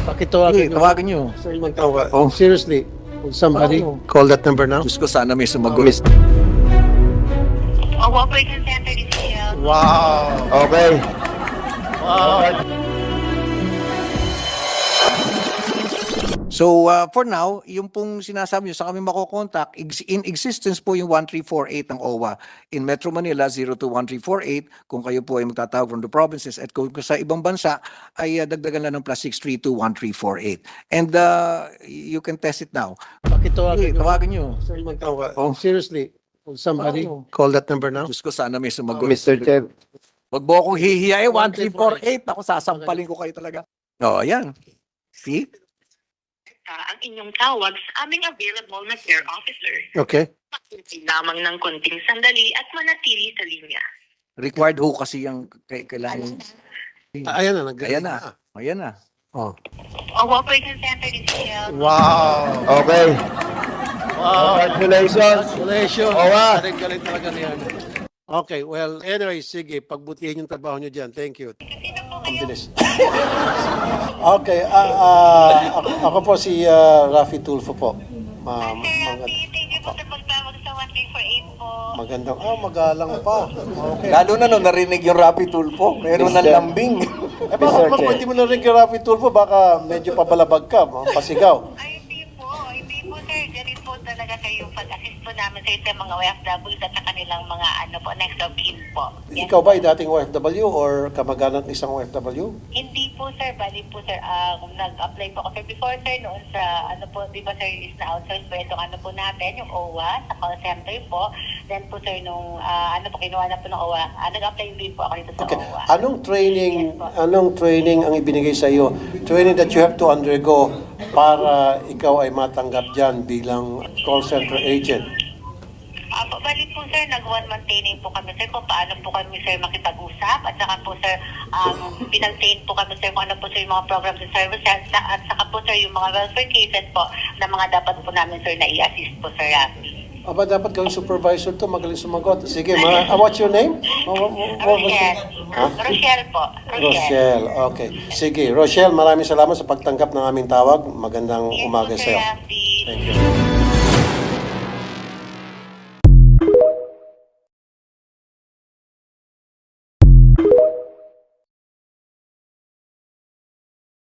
Pakitawagan nyo. Tawagan nyo. Sir, magtawag. Oh. Seriously, would somebody call that number now? Diyos ko, sana may sumagot. Operations Center is here. Wow! Okay. So, for now, yung pong sinasabi nyo, sa kami makokontak, in existence po yung 1348 ng OWA. In Metro Manila, 021348, kung kayo po ay magtatawag from the provinces, at kung sa ibang bansa, ay dagdagan lang ng +6321348. And you can test it now. Pakitawagan nyo. Tawagan nyo. Sir, magtawag. Oh. Seriously, would somebody call that number now? Diyos ko, sana may sumagot. Mr. Chair, Wag mo akong hihiyain, 1348. Ako, sasampalin ko kayo talaga. Oh, ayan. See? Ang inyong tawag sa aming available na care officer. Okay. Maghintay lamang ng konting sandali at manatili sa linya. Required ho kasi yung kailangan. Ayan na. Ayan na. Ayan na. Oh. Operations Center is here. Wow! okay. Wow! Congratulations. Congratulations! Owa. Galing talaga niyan. Okay, well, anyway, sige, pagbutihin yung trabaho nyo dyan. Thank you. Sino po kayo? Okay, ako po si Rafi Tulfo po. Thank you po sa pagtawag sa 1348 po. Magandang, magalang pa. Okay. Lalo na nung narinig yung Rapi Tulfo, meron ng Mr. lambing. Eh baka pwede mo na rin kay Rafi Tulfo, baka medyo pabalabag ka, pasigaw. Ay, hindi po sir. Ganun po talaga kayo pag-assist po namin sa mga OFWs at sa kanilang mga next of kin po. Yes. Ikaw ba ay dating OFW or kamag-anak ng isang OFW? Hindi po sir, bali po sir, nag-apply po ako sir before sir noon sa di ba sir is na outsource po itong po natin, yung OWA sa call center po. Then po sir nung kinuha na po ng OWA, nag-apply din po ako dito sa Okay. OWA. Anong training ang ibinigay sa iyo? Training that you have to undergo para ikaw ay matanggap diyan bilang call center agent. Bali po sir, nag-one-month training po kami sir kung paano po kami sir makipag-usap at saka po sir, pinag-train po kami sir kung ano po sir yung mga programs and services at saka po sir yung mga welfare cases po na mga dapat po namin sir na i-assist po sir Rafi. Aba, dapat gawing supervisor to, magaling sumagot. Sige, what's your name? Rochelle. Rochelle po. Rochelle, okay. Sige, Rochelle, maraming salamat sa pagtanggap ng aming tawag. Magandang Yes, umaga po, sa iyo. Sir Rafi. Thank you.